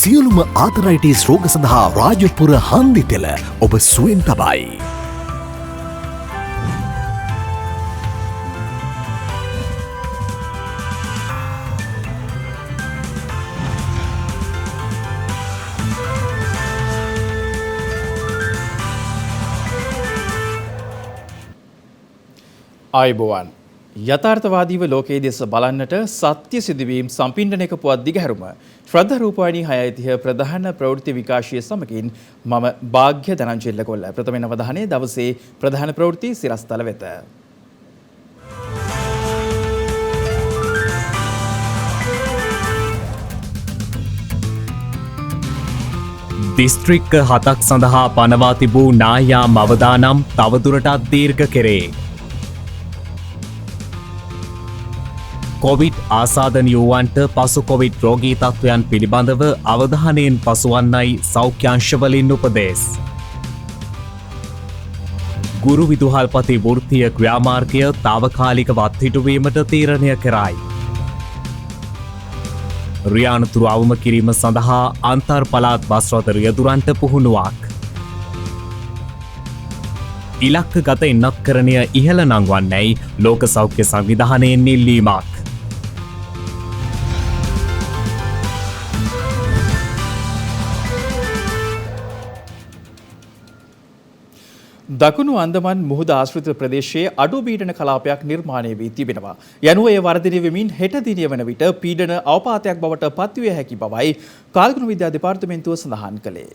සියලුම ආතරයිටිස් රෝග සඳහා රාජපුර හන්දි තෙල ඔබ සුවෙන් තබයි. ආයුබෝවන්. යථාර්ථවාදීව ලෝකයේ දෙස බලන්නට සත්‍ය සිදුවීම් සම්පින්ඩනයක පුවත් දිගහැරුම ශ්‍රද්ධා රූපවාහිනී 6:30 ප්‍රධාන ප්‍රවෘත්ති විකාශය සමගින් මම භාග්‍ය ධනංජය කොල්ල ප්‍රථමයෙන් අවධානය දවසේ ප්‍රධාන ප්‍රවෘත්ති සිරස්තල වෙත. දිස්ත්‍රික්ක 7ක් සඳහා පනවා තිබූ නායාම් අවදානම් තවදුරටත් දීර්ඝ කෙරේ. කොවිඩ් ආසාදනයුවන්ට පසු කොවිඩ් රෝගී තත්ත්වයන් පිළිබඳව අවධානයෙන් පසුවන්නයි සෞඛ්‍යංශවලින් උපදෙස්. ගුරු විදුහල්පති වෘත්තීය ක්‍රියාමාර්ගය තාවකාලිකව අත්හිටුවීමට තීරණය කරයි. රියානතුරු අවම කිරීම සඳහා අන්තර් පළාත් බස් රථ රියදුරන්ට පුහුණුවක්. ඉලක්කගත ඉන්නත්කරණය ඉහළ නංවන්නැයි ලෝක සෞඛ්‍ය සංවිධානයෙන් ඉල්ලීමක්. දකුණු අන්දමන් මුහුද ආශ්‍රිත ප්‍රදේශයේ අඩු පීඩන කලාපයක් නිර්මාණය වී තිබෙනවා. යනුව එය වර්ධනය වෙමින් හෙට දිනය වන විට පීඩන අවපාතයක් බවට පත්විය හැකි බවයි කාල්ගුණ විද්‍යා දෙපාර්තමේන්තුව සඳහන් කළේ.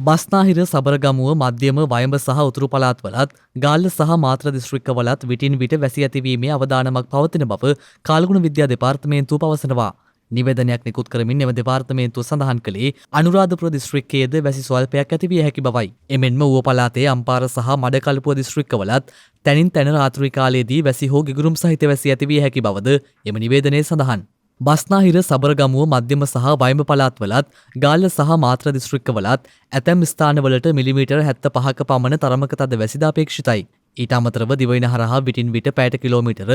බස්නාහිර සබරගමුව මධ්‍යම වයඹ සහ උතුරු පළාත්වලත් ගාල්ල සහ මාත්‍ර දිස්ත්‍රික්කවලත් විටින් විට වැසි ඇතිවීමේ අවදානමක් පවතින බව කාල්ගුණ විද්‍යා දෙපාර්තමේන්තුව පවසනවා. නිවේදනයක් නිකුත් කරමින් එම දෙපාර්තමේන්තුව සඳහන් කළේ අනුරාධපුර දිස්ත්‍රික්කයේද වැසි ස්වල්පයක් ඇතිවිය හැකි බවයි. එමෙන්ම ඌව පළාතේ අම්පාර සහ මඩකලපුව දිස්ත්‍රික්කවලත් තැනින් තැන රාත්‍රී කාලයේදී වැසි හෝ ගිගුරුම් සහිත වැසි ඇතිවිය හැකි බවද එම නිවේදනයේ සඳහන්. බස්නාහිර සබරගමුව මධ්‍යම සහ වයඹ පළාත්වලත් ගාල්ල සහ මාත්‍ර දිස්ත්‍රික්කවලත් ඇතැම් ස්ථානවලට මිලිමීටර් 75ක පමණ තරමක තද වැසිද අපේක්ෂිතයි. ඊට අමතරව දිවයින හරහා විටින් විට පැයට කිලෝමීටර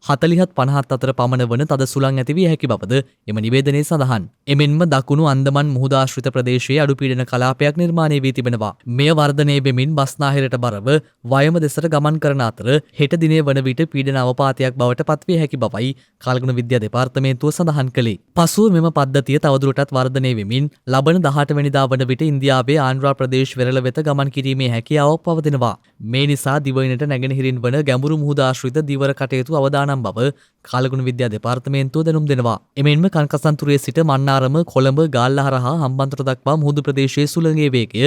40-50 අතර පමණ වන තද සුළං ඇතිවිය හැකි බවද එම නිවේදනයේ සඳහන්. එමෙන්ම දකුණු අන්දමන් මුහුදාශ්‍රිත ප්‍රදේශයේ අඩු පීඩන කලාපයක් නිර්මාණය වී තිබෙනවා. මෙය වර්ධනය වෙමින් බස්නාහිරට බරව වයඹ දෙසට ගමන් කරන අතර හෙට දිනේ වන විට පීඩන අවපාතයක් බවට පත්විය හැකි බවයි කාල්ගුණ විද්‍යා දෙපාර්තමේන්තුව සඳහන් කළේ. පසුව මෙම පද්ධතිය තවදුරටත් වර්ධනය වෙමින් ලබන 18 වෙනිදා වන විට ඉන්දියාවේ ආන්ධ්‍රා ප්‍රදේශ වෙරළ වෙත ගමන් කිරීමේ හැකියාවක් පවතිනවා. මේ නිසා දිවයින නැගෙනහිරින් වන ගැඹුරු මුහුද ආශ්‍රිත දීවර කටයුතු අවදානම් බව කාලගුණ විද්‍යා දෙපාර්තමේන්තුව දැනුම් දෙනවා. එමෙන්ම කන්කසන්තුරේ සිට මන්නාරම කොළඹ ගාල්ල හරහා හම්බන්තොට දක්වා මුහුදු ප්‍රදේශයේ සුළඟේ වේගය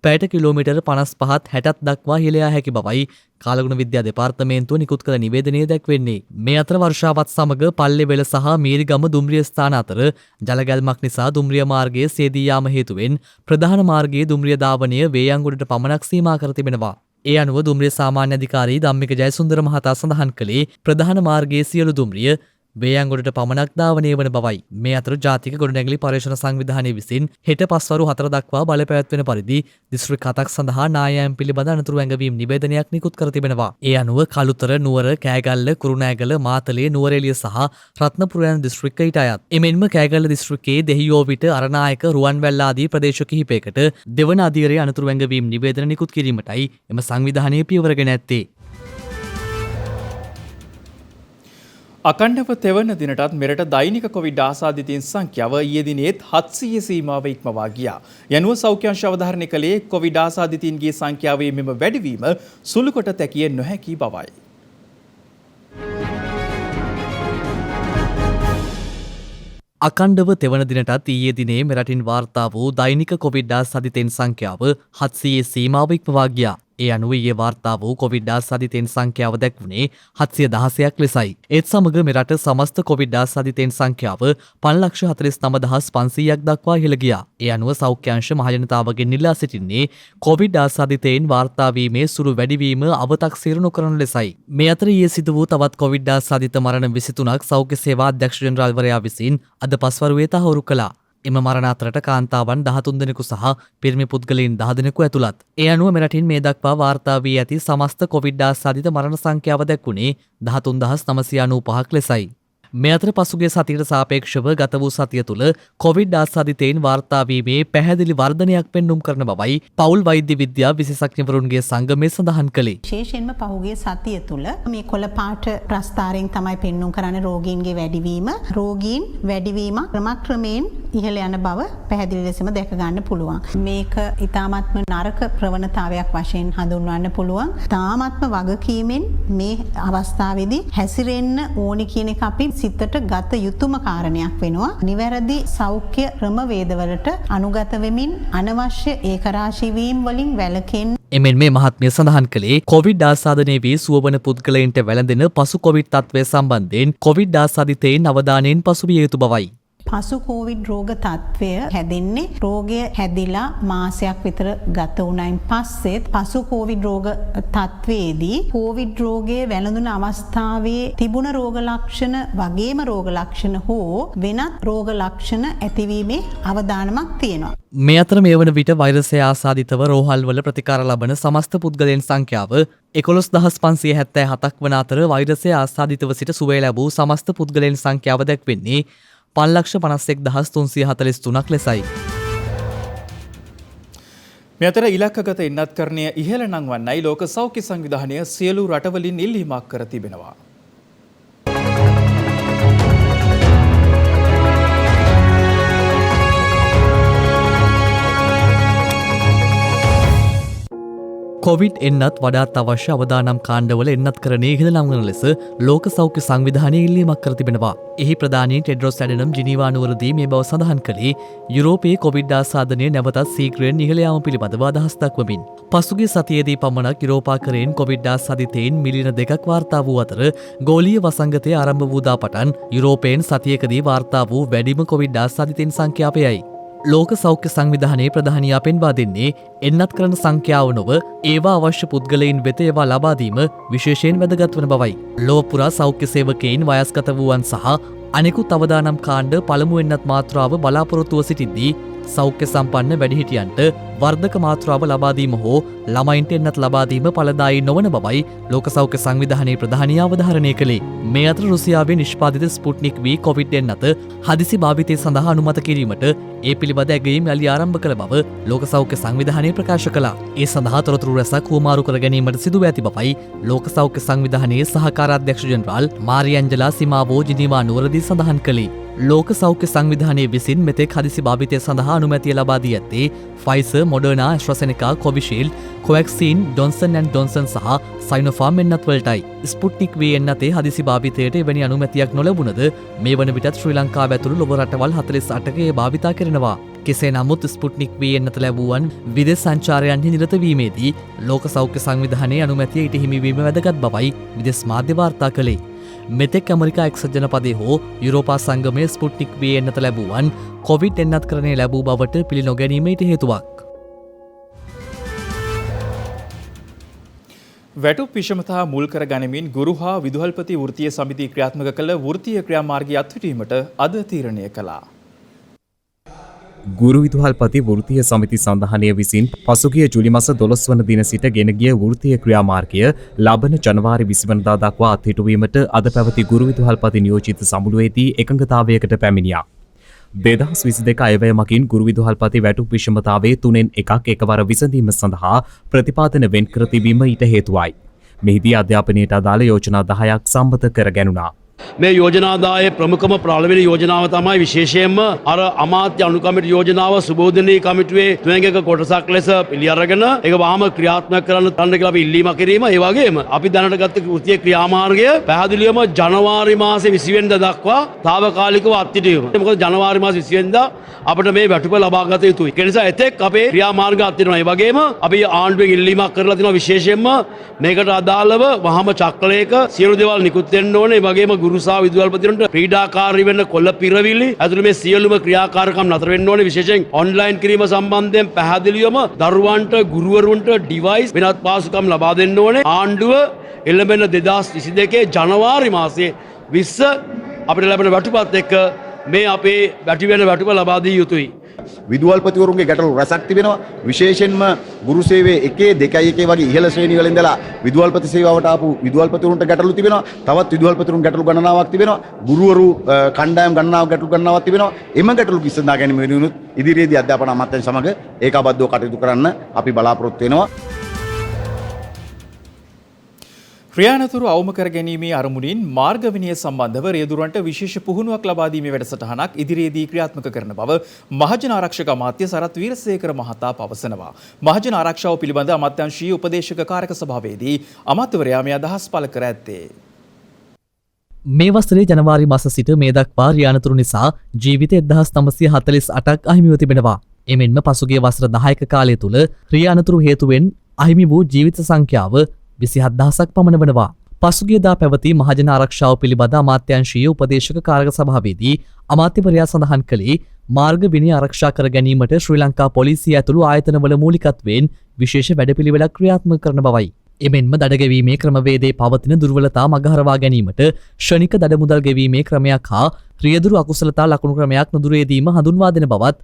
පැයට කිලෝමීටර් 55-60 දක්වා ඉහළ යා හැකි බවයි කාලගුණ විද්‍යා දෙපාර්තමේන්තුව නිකුත් කළ නිවේදනයේ දැක්වෙන්නේ. මේ අතර වර්ෂාවත් සමග පල්ලෙවෙල සහ මීරිගම දුම්රිය ස්ථාන අතර ජලගැල්මක් නිසා දුම්රිය මාර්ගයේ සේදී යාම හේතුවෙන් ප්‍රධාන මාර්ගයේ දුම්රිය ධාවනය වේයන්ගොඩට පමණක් සීමා කර තිබෙනවා. ඒ අනුව දුම්රිය සාමාන්‍ය අධිකාරී ධම්මික ජයසුන්දර මහතා සඳහන් කළේ ප්‍රධාන මාර්ගයේ සියලු දුම්රිය වේයන්ගොඩට පමණක් ධාවනය වන බවයි. මේ අතර ජාතික ගොඩනැගිලි පර්යේෂණ සංවිධානය විසින් හෙට පස්වරු 4 දක්වා බලපැවැත්වෙන පරිදි දිස්ත්‍රික් 7ක් සඳහා නායම් පිළිබඳ අනතුරු ඇඟවීම් නිවේදනයක් නිකුත් කර තිබෙනවා. ඒ අනුව කළුතර, නුවර, කෑගල්ල, කුරුණෑගල, මාතලේ, නුවරඑළිය සහ රත්නපුර යන දිස්ත්‍රික්ක ඊට අයත්. එමෙන්ම කෑගල්ල දිස්ත්‍රික්කයේ දෙහියෝවිට, අරනායක, රුවන්වැල්ල ආදී ප්‍රදේශ කිහිපයකට දෙවන අධීරයේ අනතුරු ඇඟවීම් නිවේදන නිකුත් කිරීමටයි එම සංවිධානයේ පියවරගෙන ඇත්තේ. අකණ්ඩව තෙවන දිනටත් මෙරට දෛනික කොවිඩ් ආසාදිතයින් සංඛ්‍යාව ඊයේ දිනේත් 700 සීමාව ඉක්මවා ගියා. යනුව සෞඛ්‍ය අංශ අවධාරණය කළේ කොවිඩ් ආසාදිතයින්ගේ සංඛ්‍යාවේ මෙම වැඩිවීම සුළු කොට තැකිය නොහැකි බවයි. අකණ්ඩව තෙවන දිනටත් ඊයේ දිනේ මෙරටින් වාර්තා වූ දෛනික කොවිඩ් ආසාදිතයින් සංඛ්‍යාව 700 සීමාව ඉක්මවා ගියා. ඒ අනුව ඊයේ වාර්තා වූ කොවිඩ් ආසාදිතයින් සංඛ්‍යාව දැක්වුණේ 716ක් ලෙසයි. ඒත් සමග මෙරට සමස්ත කොවිඩ් ආසාදිතයින් සංඛ්‍යාව 5,49,500ක් දක්වා ඉහළ ගියා. ඒ අනුව සෞඛ්‍ය අංශ මහජනතාවගෙන් ඉල්ලා සිටින්නේ කොවිඩ් ආසාදිතයින් වාර්තා වීමේ සුළු වැඩිවීම අවතක්සේරු නොකරන ලෙසයි. මේ අතර ඊයේ සිදු වූ තවත් කොවිඩ් ආසාදිත මරණ 23ක් සෞඛ්‍ය සේවා අධ්‍යක්ෂ ජෙනරාල්වරයා විසින් අද පස්වරුවේ තහවුරු කළා. එම මරණ අතරට කාන්තාවන් 13 දෙනෙකු සහ පිරිමි පුද්ගලයන් 10 දෙනෙකු ඇතුළත්. ඒ අනුව මෙරටින් මේ දක්වා වාර්තා වී ඇති සමස්ත කොවිඩ් ආසාදිත මරණ සංඛ්‍යාව දැක්වුණේ 13,995ක් ලෙසයි. මේ අතර පසුගිය සතියට සාපේක්ෂව ගත වූ සතිය තුළ කොවිඩ් ආසාදිතයින් වාර්තා වීමේ පැහැදිලි වර්ධනයක් පෙන්නුම් කරන බවයි පවුල් වෛද්‍ය විද්‍යා විශේෂඥවරුන්ගේ සංගමය සඳහන් කළේ. විශේෂයෙන්ම පහුගිය සතිය තුළ මේ කොළ පාට ප්‍රස්ථාරයෙන් තමයි පෙන්නුම් කරන්නේ රෝගීන්ගේ වැඩිවීම. රෝගීන් වැඩිවීම ක්‍රමක්‍රමයෙන් ඉහළ යන බව පැහැදිලි ලෙසම දැක ගන්න පුළුවන්. මේක ඊ타මත්ම නරක ප්‍රවණතාවයක් වශයෙන් හඳුන්වන්න පුළුවන්. තාමත්ම වගකීමෙන් මේ අවස්ථාවේදී හැසිරෙන්න ඕනි කියන එක අපි සිතට ගත යුතුම කාරණයක් වෙනවා. නිවැරදි සෞඛ්‍ය ක්‍රමවේදවලට අනුගත වෙමින් අනවශ්‍ය ඒකරාශී වීම වලින් වැළකෙන්න. එමෙන් මේ මහත්මිය සඳහන් කළේ කොවිඩ් ආසාදනය වී සුවවන පුද්ගලයන්ට වැළඳෙන පසු කොවිඩ් තත්ත්වය සම්බන්ධයෙන් කොවිඩ් ආසාදිතයින් අවධානයෙන් පසුවිය යුතු බවයි. පසු කෝවිඩ් රෝග තත්ත්වය හැදෙන්නේ රෝගය හැදිලා මාසයක් විතර ගත වුණයින් පස්සෙත් පසු කෝවිඩ් රෝග තත්ත්වයේදී කෝවිඩ් රෝගය වැළඳුන අවස්ථාවේ තිබුණ රෝග ලක්ෂණ වගේම රෝග ලක්ෂණ හෝ වෙනත් රෝග ලක්ෂණ ඇතිවීමේ අවදානමක් තියෙනවා. මේ අතර මේ වන විට වෛරසය ආසාදිතව රෝහල්වල ප්‍රතිකාර ලබන සමස්ත පුද්ගලයන් සංඛ්‍යාව 11,577ක් වන අතර වෛරසය ආසාදිතව සිට සුවය ලැබූ සමස්ත පුද්ගලයන් සංඛ්‍යාව දැක්වෙන්නේ 5,51,343ක් ලෙසයි. මේ අතර ඉලක්කගත එන්නත්කරණය ඉහළ නංවන්නයි ලෝක සෞඛ්‍ය සංවිධානය සියලු රටවලින් ඉල්ලීමක් කර තිබෙනවා. කොවිඩ් එන්නත් වඩාත් අවශ්‍ය අවදානම් කාණ්ඩවල එන්නත් කරණය ඉහළ නංවන ලෙස ලෝක සෞඛ්‍ය සංවිධානය ඉල්ලීමක් කර තිබෙනවා. එහි ප්‍රධානී ටෙඩ්රොස් ඇඩනම් ජිනීවා නුවරදී මේ බව සඳහන් කළේ යුරෝපයේ කොවිඩ් ආසාදනය නැවතත් සීක්‍රයෙන් ඉහළ යාම පිළිබඳව අදහස් දක්වමින්. පසුගිය සතියේදී පමණක් යුරෝපාකරයෙන් කොවිඩ් ආසාදිතයින් මිලියන 2ක් වාර්තා වූ අතර ගෝලීය වසංගතය ආරම්භ වූ දා පටන් යුරෝපයෙන් සතියකදී වාර්තා වූ වැඩිම කොවිඩ් ආසාදිතයින් සංඛ්‍යාවයයි. ලෝක සෞඛ්‍ය සංවිධානයේ ප්‍රධානියා පෙන්වා දෙන්නේ එන්නත් කරන සංඛ්‍යාව නොව ඒවා අවශ්‍ය පුද්ගලයින් වෙත ඒවා ලබාදීම විශේෂයෙන් වැදගත් වන බවයි. ලොව පුරා සෞඛ්‍ය සේවකයින් වයස්ගත වූවන් සහ අනෙකුත් අවදානම් කාණ්ඩ පළමු එන්නත් මාත්‍රාව බලාපොරොත්තුව සිටිද්දී සෞඛ්‍ය සම්පන්න වැඩිහිටියන්ට වර්ධක මාත්‍රාව ලබාදීම හෝ ළමයින්ට එන්නත් ලබාදීම ඵලදායී නොවන බවයි ලෝක සෞඛ්‍ය සංවිධානයේ ප්‍රධානියා අවධාරණය කළේ. මේ අතර රුසියාවේ නිෂ්පාදිත ස්පුට්නික් V කොවිඩ් එන්නත හදිසි භාවිතය සඳහා අනුමත කිරීමට ඒ පිළිබඳ ඇගයීම් යළි ආරම්භ කළ බව ලෝක සෞඛ්‍ය සංවිධානය ප්‍රකාශ කළා. ඒ සඳහා තොරතුරු රැසක් හුවමාරු කර ගැනීමට සිදුව ඇති බවයි ලෝක සෞඛ්‍ය සංවිධානයේ සහකාර අධ්‍යක්ෂ ජෙනරාල් මාරියන්ජලා සිමාවෝ ජිනීවා නුවරදී සඳහන් කළේ. ලෝක සෞඛ්‍ය සංවිධානය විසින් මෙතෙක් හදිසි භාවිතය සඳහා අනුමැතිය ලබා දී ඇත්තේ Pfizer, මොඩර්නා, ඇස්ට්‍රාසෙනෙකා, Covishield, කොවැක්සින්, Johnson and Johnson සහ සයිනෝෆාර්ම් එන්නත් වලටයි. ස්පුට්නික් V එන්නතේ හදිසි භාවිතයට එවැනි අනුමැතියක් නොලැබුණද මේ වන විටත් ශ්‍රී ලංකාව ඇතුළු ලොව රටවල් 48ක එය භාවිතා කරනවා. කෙසේ නමුත් ස්පුට්නික් V එන්නත ලැබුවන් විදේශ සංචාරයන්හි නිරත වීමේදී ලෝක සෞඛ්‍ය සංවිධානයේ අනුමැතිය ඊට හිමිවීම වැදගත් බවයි විදේශ මාධ්‍ය වාර්තා කළේ. මෙතෙක් ඇමරිකා එක්සත් ජනපදයේ හෝ යුරෝපා සංගමයේ ස්පුට්නික් V එන්නත ලැබුවන් කොවිඩ් එන්නත් කරණය ලැබූ බවට පිළි නොගැනීමට හේතුවක්. වැටුප් විෂමතා මුල් කර ගනිමින් ගුරු හා විදුහල්පති වෘත්තීය සමිතිය ක්‍රියාත්මක කළ වෘත්තීය ක්‍රියාමාර්ගය අත්විඳීමට අද තීරණය කළා. ගුරු විදුහල්පති වෘත්තීය සමිති සඳහනය විසින් පසුගිය ජුලි මාස 12 වන දින සිට ගෙන ගිය වෘත්තීය ක්‍රියාමාර්ගය ලබන ජනවාරි 20 වනදා දක්වා අත්හිටුවීමට අද පැවති ගුරු විදුහල්පති නියෝජිත සමුළුවේදී එකඟතාවයකට පැමිණියා. 2022 අයවැයමකින් ගුරු විදුහල්පති වැටුප් විෂමතාවේ 3න් එකක් එකවර විසඳීම සඳහා ප්‍රතිපාදන වෙන් කර තිබීම ඊට හේතුවයි. මෙහිදී අධ්‍යාපනයට අදාළ යෝජනා 10ක් සම්මත කර ගැනුණා. මේ යෝජනාදායේ ප්‍රමුඛම ප්‍රාලවේල යෝජනාව තමයි විශේෂයෙන්ම අර අමාත්‍ය අනුකම්පිත යෝජනාව සුබෝධනී කමිටුවේ තුනෙක කොටසක් ලෙස පිළි අරගෙන ඒක වහාම ක්‍රියාත්මක කරන්න තන්න කියලා අපි ඉල්ලීමක් කිරීම. ඒ වගේම අපි දැනට ගත්ත වෘත්තීය ක්‍රියාමාර්ගය පැහැදිලිවම ජනවාරි මාසේ 20 වෙනිදා දක්වා తాවකාලිකව අත්හිටුවීම. මොකද ජනවාරි මාසේ 20 වෙනිදා අපිට මේ වැටුප ලබා ගත යුතුයි. ඒ නිසා එතෙක් අපේ ක්‍රියාමාර්ග අත්හිටුනවා. ඒ වගේම අපි ආණ්ඩුවෙන් ඉල්ලීමක් කරලා තිනවා විශේෂයෙන්ම මේකට අදාළව වහාම චක්‍රලයක සියලු දේවල් නිකුත් වෙන්න ඕනේ. ඒ වගේම ගුරු සහ විදුහල්පතිවරුන්ට ක්‍රීඩාකාරී වෙන්න කොල්ල පිරවිලි ඇතුළු මේ සියලුම ක්‍රියාකාරකම් නතර වෙන්න ඕනේ. විශේෂයෙන් ඔන්ලයින් කිරීම සම්බන්ධයෙන් පැහැදිලිවම දරුවන්ට ගුරුවරුන්ට ඩිවයිස් වෙනත් පාසුකම් ලබා දෙන්න ඕනේ. ආණ්ඩුව එළඹෙන 2022 ජනවාරි මාසයේ 20 අපිට ලැබෙන වැටුපත් එක්ක මේ අපේ වැටිවෙන වැටුප ලබා දිය යුතුයි. විදුහල්පතිවරුන්ගේ ගැටලු රැසක් තිබෙනවා. විශේෂයෙන්ම ගුරු සේවයේ 1.2 වගේ ඉහළ ශ්‍රේණි වල ඉඳලා විදුහල්පති සේවාවට ආපු විදුහල්පතිවරුන්ට ගැටලු තිබෙනවා. තවත් විදුහල්පතිවරුන් ගැටලු ගණනාවක් තිබෙනවා. ගුරුවරු කණ්ඩායම් ගණනාවක් ගැටලු ගණනාවක් තිබෙනවා. එම ගැටලු විසඳා ගැනීම වෙනුවෙන් ඉදිරියේදී අධ්‍යාපන අමාත්‍යාංශ සමග ඒකාබද්ධව කටයුතු කරන්න අපි බලාපොරොත්තු වෙනවා. ක්‍රියානතුරු අවම කර ගැනීමේ අරමුණින් මාර්ග විනය සම්බන්ධව රියදුරන්ට විශේෂ පුහුණුවක් ලබා දීමේ වැඩසටහනක් ඉදිරියේදී ක්‍රියාත්මක කරන බව මහජන ආරක්ෂක අමාත්‍ය සරත් වීරසේකර මහතා පවසනවා. මහජන ආරක්ෂාව පිළිබඳ අමාත්‍යාංශීය උපදේශක කාරක සභාවේදී අමාත්‍යවරයා මේ අදහස් පළ කර ඇත්තේ. මේ වසරේ ජනවාරි මාස සිට මේ දක්වා රියානතුරු නිසා ජීවිත 1948ක් අහිමිව තිබෙනවා. එමෙන්ම පසුගිය වසර 10ක කාලය තුළ රියානතුරු හේතුවෙන් අහිමි වූ ජීවිත සංඛ්‍යාව 27000ක් පමණ වනවා. පසුගියදා පැවති මහජන ආරක්ෂාව පිළිබඳ අමාත්‍යාංශීය උපදේශක කාරක සභාවේදී අමාත්‍යවරයා සඳහන් කළේ මාර්ග විනය ආරක්ෂා කර ගැනීමට ශ්‍රී ලංකා පොලිසිය ඇතුළු ආයතනවල මූලිකත්වයෙන් විශේෂ වැඩපිළිවෙලක් ක්‍රියාත්මක කරන බවයි. එමෙන්ම දඩගෙවීමේ ක්‍රමවේදයේ පවතින දුර්වලතා මගහරවා ගැනීමට ක්ෂණික දඩ මුදල් ගෙවීමේ ක්‍රමයක් හා රියදුරු අකුසලතා ලකුණු ක්‍රමයක් නුදුරේදීම හඳුන්වා දෙන බවත්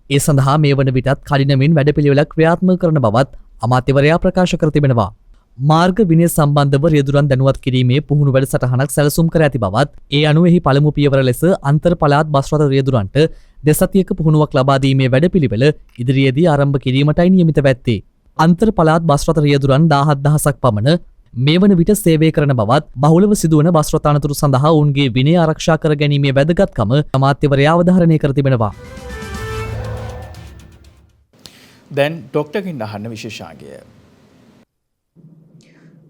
ඒ සඳහා මේ වන විටත් කඩිනමින් වැඩපිළිවෙලක් ක්‍රියාත්මක කරන බවත් අමාත්‍යවරයා ප්‍රකාශ කර තිබෙනවා. මාර්ග විනය සම්බන්ධව රියදුරන් දැනුවත් කිරීමේ පුහුණු වැඩසටහනක් සැලසුම් කර ඇති බවත් ඒ අනුව එහි පළමු පියවර ලෙස අන්තර් පළාත් බස් රථ රියදුරන්ට දෙසතියක පුහුණුවක් ලබා දීමේ වැඩපිළිවෙල ඉදිරියේදී ආරම්භ කිරීමටයි නියමිත වෙත්තේ. අන්තර් පළාත් බස් රථ රියදුරන් 17000ක් පමණ මේ වන විට සේවය කරන බවත් බහුලව සිදුවන බස් රථ අනතුරු සඳහා ඔවුන්ගේ විනය ආරක්ෂා කර ගැනීමේ වැදගත්කම අමාත්‍යවරයා අවධාරණය කර තිබෙනවා. දැන් ඩොක්ටර්ගෙන් අහන්න විශේෂාංගය.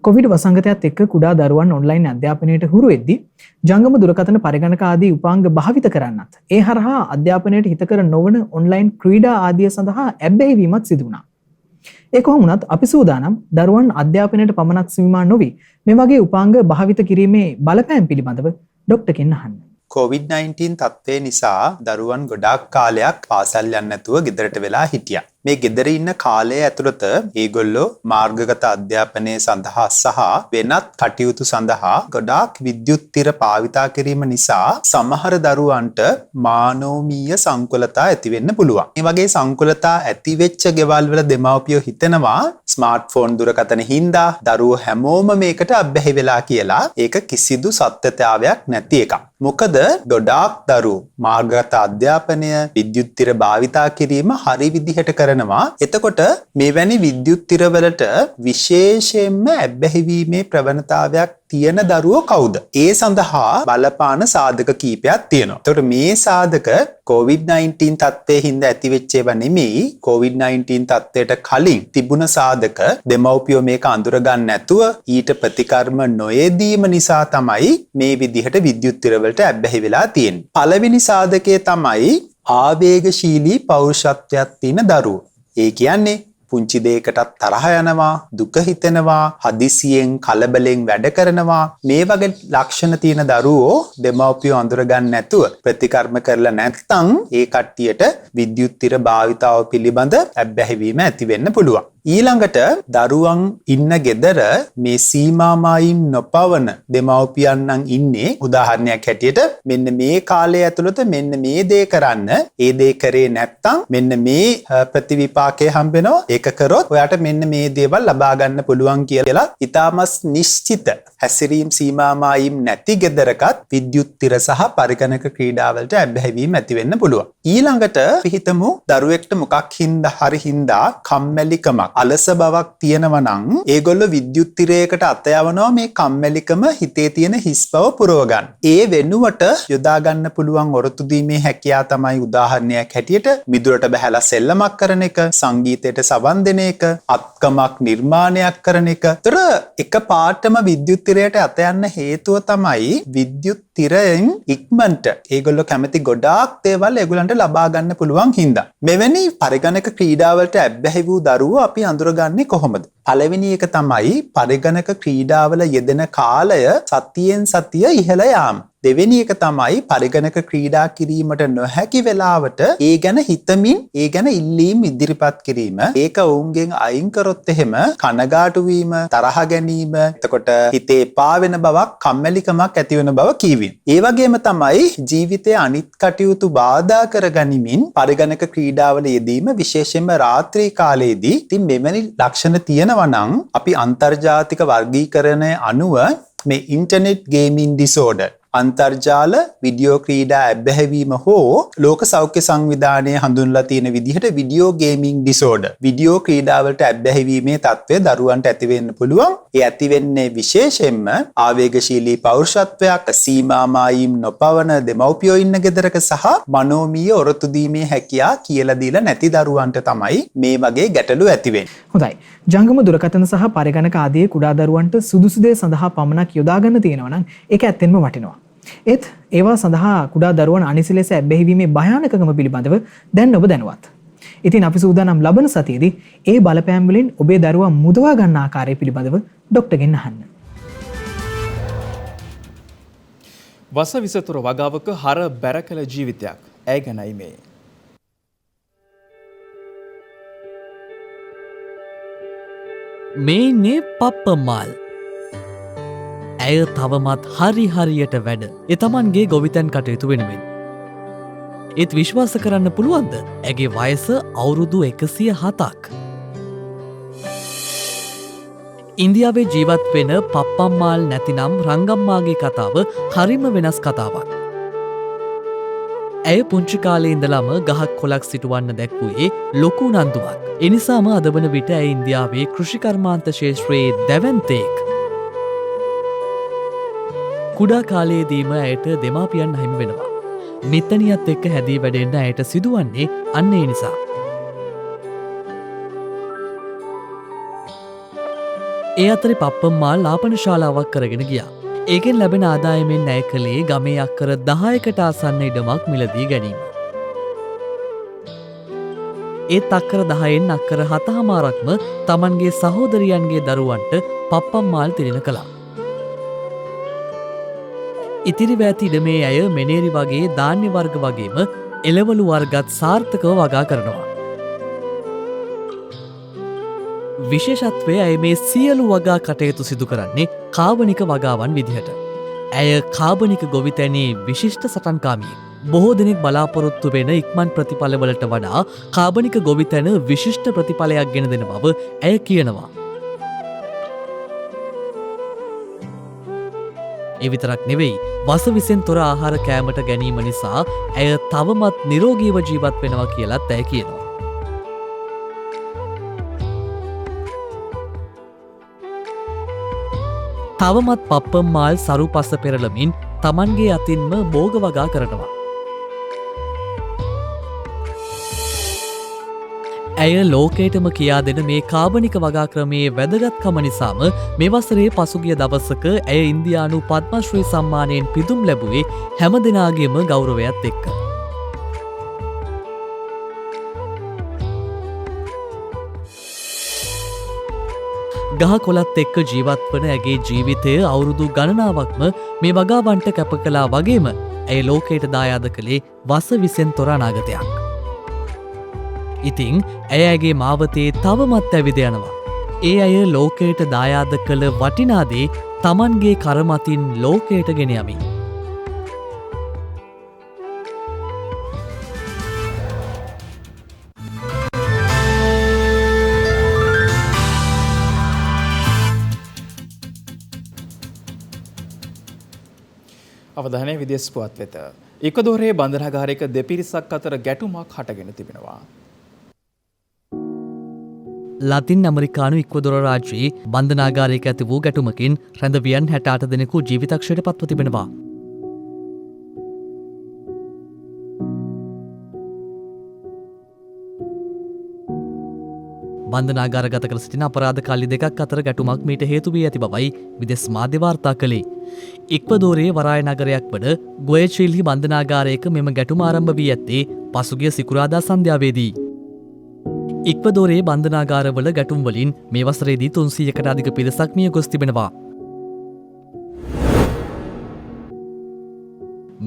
කොවිඩ් වසංගතයත් එක්ක කුඩා දරුවන් ඔන්ලයින් අධ්‍යාපනයට හුරු වෙද්දී ජංගම දුරකථන පරිගණක ආදී උපාංග භාවිත කරන්නත් ඒ හරහා අධ්‍යාපනයට හිතකර නොවන ඔන්ලයින් ක්‍රීඩා ආදිය සඳහා ඇබ්බැහිවීමක් සිදු වුණා. ඒ කොහොම වුණත් අපි සූදානම් දරුවන් අධ්‍යාපනයට පමණක් සීමා නොවි මේ වගේ උපාංග භාවිත කිරීමේ බලපෑම් පිළිබඳව ඩොක්ටර්ගෙන් අහන්න. COVID-19 තත්ත්වය නිසා දරුවන් ගොඩාක් කාලයක් පාසල් යන්නේ නැතුව ගෙදරට වෙලා හිටියා. මේ ගෙදර ඉන්න කාලය ඇතුළත ඒගොල්ලෝ මාර්ගගත අධ්‍යාපනය සඳහා සහ වෙනත් කටයුතු සඳහා ගොඩාක් විද්‍යුත් තිර භාවිතා කිරීම නිසා සමහර දරුවන්ට මානෝමීය සංකුලතා ඇති වෙන්න පුළුවන්. මේ වගේ සංකුලතා ඇති වෙච්ච ගෙවල් වල දෙමව්පියෝ හිතනවා ස්මාර්ට්ෆෝන් දුරකථන හින්දා දරුවෝ හැමෝම මේකට අබ්බැහි වෙලා කියලා. ඒක කිසිදු සත්‍යතාවයක් නැති එකක්. මොකද ගොඩාක් දරුවෝ මාර්ගගත අධ්‍යාපනය විද්‍යුත් තිර භාවිතා කිරීම හරි විදිහට කරනවා. එතකොට මෙවැනි විද්‍යුත් තිරවලට විශේෂයෙන්ම ඇබ්බැහිවීමේ ප්‍රවණතාවයක් තියෙන දරුවෝ කවුද? ඒ සඳහා බලපාන සාධක කීපයක් තියෙනවා. එතකොට මේ සාධක COVID-19 තත්ත්වයේ හින්දා ඇතිවෙච්ච ඒවා නෙමෙයි. COVID-19 තත්ත්වයට කලින් තිබුණ සාධක දෙමව්පියෝ මේක අඳුර ගන්න නැතුව ඊට ප්‍රතිකර්ම නොයෙදීම නිසා තමයි මේ විදිහට විද්‍යුත් තිරවලට ඇබ්බැහි වෙලා තියෙන්නේ. පළවෙනි සාධකය තමයි ආවේගශීලී පෞරුෂත්වයක් තියෙන දරුවෝ. ඒ කියන්නේ පුංචි දෙයකටත් තරහ යනවා, දුක හිතෙනවා, හදිසියෙන් කලබලෙන් වැඩ කරනවා. මේ වගේ ලක්ෂණ තියෙන දරුවෝ දෙමව්පියෝ අඳුර ගන්න නැතුව ප්‍රතිකර්ම කරලා නැත්නම් ඒ කට්ටියට විද්‍යුත් තිර භාවිතාව පිළිබඳ ඇබ්බැහිවීම ඇති වෙන්න පුළුවන්. ඊළඟට දරුවන් ඉන්න ගෙදර මේ සීමාමායින් නොපවන දෙමව්පියන් නම් ඉන්නේ. උදාහරණයක් හැටියට මෙන්න මේ කාලය ඇතුළත මෙන්න මේ දේ කරන්න, ඒ දේ කරේ නැත්නම් මෙන්න මේ ප්‍රතිවිපාකය හම්බෙනවා. ඒක කරොත් ඔයාට මෙන්න මේ දේවල් ලබා ගන්න පුළුවන් කියලා ඉතාමත් නිශ්චිත හැසිරීම් සීමාමායින් නැති ගෙදරකත් විද්‍යුත් තිර සහ පරිගණක ක්‍රීඩාවලට ඇබ්බැහිවීම ඇති වෙන්න පුළුවන්. ඊළඟට හිතමු දරුවෙක්ට මොකක් හින්දා හරි හින්දා කම්මැලිකමක් අලස බවක් තියෙනවා නම් ඒගොල්ලෝ විද්‍යුත් තිරයකට අත යවනවා මේ කම්මැලිකම හිතේ තියෙන හිස් බව පුරව ගන්න. ඒ වෙනුවට යොදා ගන්න පුළුවන් ඔරොත්තු දීමේ හැකියාව තමයි උදාහරණයක් හැටියට මිදුලට බහැලා සෙල්ලමක් කරන එක, සංගීතයට සවන් දෙන එක, අත්කමක් නිර්මාණයක් කරන එක. ඒතර එක පාටම විද්‍යුත් තිරයට අත යන්න හේතුව තමයි විද්‍යුත් තිරයෙන් ඉක්මනට ඒගොල්ලෝ කැමති ගොඩාක් දේවල් ඒගොල්ලන්ට ලබා ගන්න පුළුවන් හින්දා. මෙවැනි පරිගණක ක්‍රීඩාවලට ඇබ්බැහි වූ දරුවෝ අපි අඳුරගන්නේ කොහොමද? පළවෙනි එක තමයි පරිගණක ක්‍රීඩාවල යෙදෙන කාලය සතියෙන් සතිය ඉහළ යාම. දෙවෙනි එක තමයි පරිගණක ක්‍රීඩා කිරීමට නොහැකි වෙලාවට ඒ ගැන හිතමින් ඒ ගැන ඉල්ලීම් ඉදිරිපත් කිරීම. ඒක ඔවුන්ගෙන් අයින් කරොත් එහෙම කනගාටු වීම, තරහ ගැනීම, එතකොට හිතේ එපා වෙන බවක්, කම්මැලිකමක් ඇති වෙන බව කියවින්. ඒ වගේම තමයි ජීවිතයේ අනිත් කටයුතු බාධා කරගනිමින් පරිගණක ක්‍රීඩාවල යෙදීම, විශේෂයෙන්ම රාත්‍රී කාලයේදී. ඉතින් මෙවැනි ලක්ෂණ තියෙනවා නම් අපි අන්තර්ජාතික වර්ගීකරණය අනුව මේ ඉන්ටර්නෙට් ගේමින් ඩිසෝඩර්, අන්තර්ජාල විඩියෝ ක්‍රීඩා ඇබ්බැහිවීම හෝ ලෝක සෞඛ්‍ය සංවිධානය හඳුන්ලා තියෙන විදිහට විඩියෝ ගේමින් ඩිසෝඩර්, විඩියෝ ක්‍රීඩාවලට ඇබ්බැහිවීමේ තත්ත්වය දරුවන්ට ඇති වෙන්න පුළුවන්. ඒ ඇති වෙන්නේ විශේෂයෙන්ම ආවේගශීලී පෞරුෂත්වයක්, සීමා මායිම් නොපවන දෙමව්පියෝ ඉන්න ගෙදරක සහ මනෝමීය ඔරොත්තු දීමේ හැකියාව කියලා දීලා නැති දරුවන්ට තමයි මේ වගේ ගැටලු ඇති වෙන්නේ. හොඳයි. ජංගම දුරකථන සහ පරිගණක ආදී කුඩා දරුවන්ට සුදුසු දේ සඳහා පමණක් යොදා ගන්න තියෙනවා නම් ඒක ඇත්තෙන්ම වටිනවා. ඒත් ඒවා සඳහා කුඩා දරුවන් අනිසි ලෙස ඇබ්බැහිවීමේ භයානකකම පිළිබඳව දැන් ඔබ දැනුවත්. ඉතින් අපි සූදානම් ලබන සතියේදී ඒ බලපෑම් වලින් ඔබේ දරුවා මුදවා ගන්න ආකාරය පිළිබඳව ડોක්ටර්ගෙන් අහන්න. වස විසතුර වගාවක හර බැර කළ ජීවිතයක් ඇය ගැනයි මේ. මේන්නේ පප්පමාල්. ඇය තවමත් හරියට වැඩ. එතමන්ගේ ගොවිතැන් කටයුතු වෙනුවෙන්. ඒත් විශ්වාස කරන්න පුළුවන්ද? ඇගේ වයස අවුරුදු 107ක්. ඉන්දියාවේ ජීවත් වෙන පප්පම්මාල් නැතිනම් රංගම්මාගේ කතාව හරිම වෙනස් කතාවක්. ඇය පුංචි කාලේ ඉඳලම ගහක් කොලක් සිටුවන්න දැක්වුවේ ලොකු උනන්දුවක්. එනිසාම අද වන විට ඇය ඉන්දියාවේ කෘෂිකර්මාන්ත ක්ෂේත්‍රයේ දැවැන්තෙක්. කුඩා කාලයේදීම ඇයට දෙමාපියන් හිමි වෙනවා. මිත්තනියත් එක්ක හැදී වැඩෙන්න ඇයට සිදුවන්නේ අන්න ඒ නිසා. ඒ අතරේ පප්පම්මාල් ලාපන ශාලාවක් කරගෙන ගියා. ඒකෙන් ලැබෙන ආදායමෙන් ඇය කළේ ගමේ අක්කර 10කට ආසන්න ඉඩමක් මිලදී ගැනීම. ඒත් අක්කර 10න් අක්කර 7මාරක්ම තමන්ගේ සහෝදරියන්ගේ දරුවන්ට පප්පම්මාල් තිරින කළා. ඉතිරි වැති ඉඩමේ ඇය මෙනේරි වගේ ධාන්‍ය වර්ග වගේම එළවලු වර්ගත් සාර්ථකව වගා කරනවා. විශේෂත්වය ඇය මේ සියලු වගා කටයුතු සිදු කරන්නේ කාබනික වගාවන් විදිහට. ඇය කාබනික ගොවිතැනේ විශිෂ්ට සටන්කාමියෙක්. බොහෝ දෙනෙක් බලාපොරොත්තු වෙන ඉක්මන් ප්‍රතිඵලවලට වඩා කාබනික ගොවිතැන විශිෂ්ට ප්‍රතිඵලයක් ගෙන දෙන බව ඇය කියනවා. ඒ විතරක් නෙවෙයි, වස විසෙන් තොර ආහාර කෑමට ගැනීම නිසා ඇය තවමත් නිරෝගීව ජීවත් වෙනවා කියලත් ඇය කියනවා. තවමත් පප්පම්මාල් සරු පස පෙරලමින් තමන්ගේ අතින්ම බෝග වගා කරනවා. ඇය ලෝකයටම කියා දෙන මේ කාබනික වගා ක්‍රමයේ වැදගත්කම නිසාම මේ වසරේ පසුගිය දවසක ඇය ඉන්දියානු පද්මශ්‍රී සම්මානයෙන් පිදුම් ලැබුවේ හැම දෙනාගේම ගෞරවයත් එක්ක. ගහ කොලත් එක්ක ජීවත් වන ඇගේ ජීවිතය අවුරුදු ගණනාවක්ම මේ වගාවන්ට කැප කළා වගේම ඇය ලෝකයට දායාද කළේ වස විසෙන් තොර අනාගතයක්. ඉතිං ඇය ඇගේ මාවතේ තවමත් ඇවිද යනවා. ඒ අය ලෝකයට දායාද කළ වටිනාදේ තමන්ගේ කරමතින් ලෝකයට ගෙන යමින්. අවධානය විදේශ පුවත් වෙත. ඉක්වදෝරයේ බන්ධනාගාරයක දෙපිරිසක් අතර ගැටුමක් හටගෙන තිබෙනවා. ලතින් ඇමරිකානු ඉක්වදොර රාජ්‍යයේ බන්ධනාගාරයක ඇති වූ ගැටුමකින් රැඳවියන් 68 දෙනෙකු ජීවිතක්ෂයට පත්ව තිබෙනවා. බන්ධනාගාරගත කර සිටින අපරාධකාරී දෙකක් අතර ගැටුමක් මීට හේතු වී ඇති බවයි විදේශ මාධ්‍ය වාර්තා කළේ. ඉක්වදෝරයේ වරාය නගරයක් වන ගොයචිල්හි බන්ධනාගාරයක මෙම ගැටුම ආරම්භ වී ඇත්තේ පසුගිය සිකුරාදා සන්ධ්‍යාවේදී. ඉක්වදෝරයේ බන්ධනාගාරවල ගැටුම් වලින් මේ වසරේදී 300කට අධික පිරිසක් මිය ගොස් තිබෙනවා.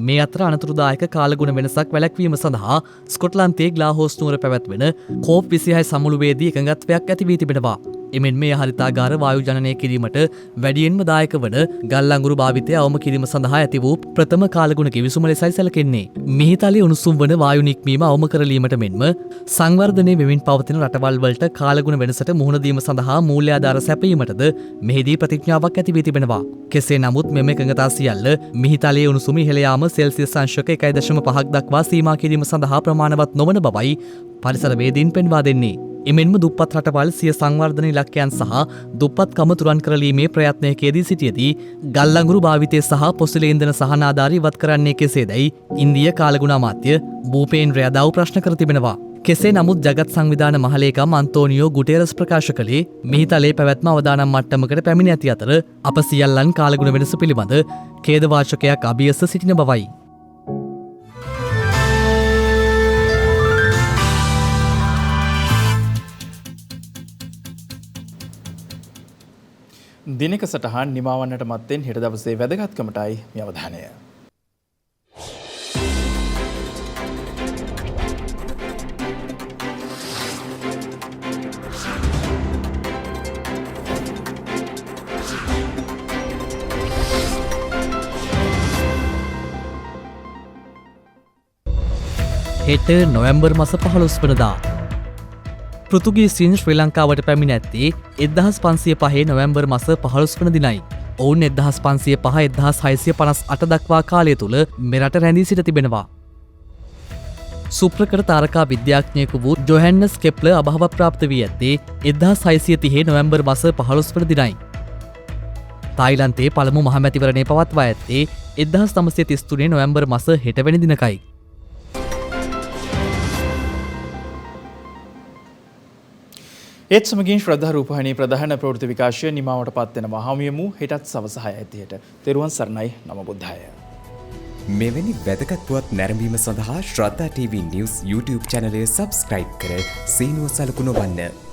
මේ අතර අනතුරුදායක කාලගුණ වෙනසක් වැළැක්වීම සඳහා ස්කොට්ලන්තයේ ග්ලාහෝස් නුවර පැවැත්වෙන කෝප් 26 සමුළුවේදී එකඟත්වයක් ඇති වී තිබෙනවා. එමෙන් මේ හරිතාගාර වායු ජනනය කිරීමට වැඩියෙන්ම දායක වන ගල් අඟුරු භාවිතය අවම කිරීම සඳහා ඇති වූ ප්‍රථම කාලගුණ කිවිසුම ලෙසයි සැලකෙන්නේ. මිහිතලයේ උණුසුම් වන වායු නික්මීම අවම කරලීමට මෙන්ම සංවර්ධනය වෙමින් පවතින රටවල් වලට කාලගුණ වෙනසට මුහුණ දීම සඳහා මූල්‍ය ආධාර සැපයීමටද මෙහිදී ප්‍රතිඥාවක් ඇති වී තිබෙනවා. කෙසේ නමුත් මෙම එකඟතා සියල්ල මිහිතලයේ උණුසුම ඉහළ යාම සෙල්සියස් අංශක 1.5 දක්වා සීමා කිරීම සඳහා ප්‍රමාණවත් නොවන බවයි පරිසරවේදීන් පෙන්වා දෙන්නේ. එමෙන්ම දුප්පත් රටවල් සිය සංවර්ධන ඉලක්කයන් සහ දුප්පත්කම තුරන් කරලීමේ ප්‍රයත්නයකේදී සිටියදී ගල් අඟුරු භාවිතය සහ පොසිල ඉන්ධන සහනාධාරී ඉවත් කරන්නේ කෙසේදයි ඉන්දිය කාලගුණ අමාත්‍ය භූපේන්ද්‍ර යදව් ප්‍රශ්න කර තිබෙනවා. කෙසේ නමුත් ජගත් සංවිධාන මහලේකම් අන්තෝනියෝ ගුටේරස් ප්‍රකාශ කළේ මිහිතලයේ පැවැත්ම අවදානම් මට්ටමකට පැමිණ ඇති අතර අප සියල්ලන් කාලගුණ වෙනස පිළිබඳ ඛේදවාචකයක් අභියස සිටින බවයි. දිනක සටහන් නිමවන්නට මත්තෙන් හෙට දවසේ වැදගත්කමටයි මේ අවධානය. හෙට නොවැම්බර් මස 15 වනදා පෘතුගීසීන් ශ්‍රී ලංකාවට පැමිණ ඇත්තේ 1505 නොවැම්බර් මස 15 වන දිනයි. ඔවුන් 1505 1658 දක්වා කාලය තුළ මෙරට රැඳී සිට තිබෙනවා. සුප්‍රකට තාරකා විද්‍යාඥයෙකු වූ ජොහැන්නස් කෙප්ලර් අභාව ප්‍රාප්ත වී ඇත්තේ 1630 නොවැම්බර් මස 15 වන දිනයි. තායිලන්තයේ පළමු මහමැතිවරණය පවත්වා ඇත්තේ 1933 නොවැම්බර් මස 6 වැනි දිනකයි. ඒත් සමගින් ශ්‍රද්ධා රූපවාහිනී ප්‍රධාන ප්‍රවෘත්ති විකාශය නිමාවට පත්වෙනවා. හමුවෙමු හෙටත් සවස 6 ඇතියට. තෙරුවන් සරණයි. නම බුද්ධාය. මෙවැනි වැදගත් පුවත් නැරඹීම සඳහා ශ්‍රද්ධා TV News YouTube channel එක subscribe කර සීනුව සලකුණ වන්න.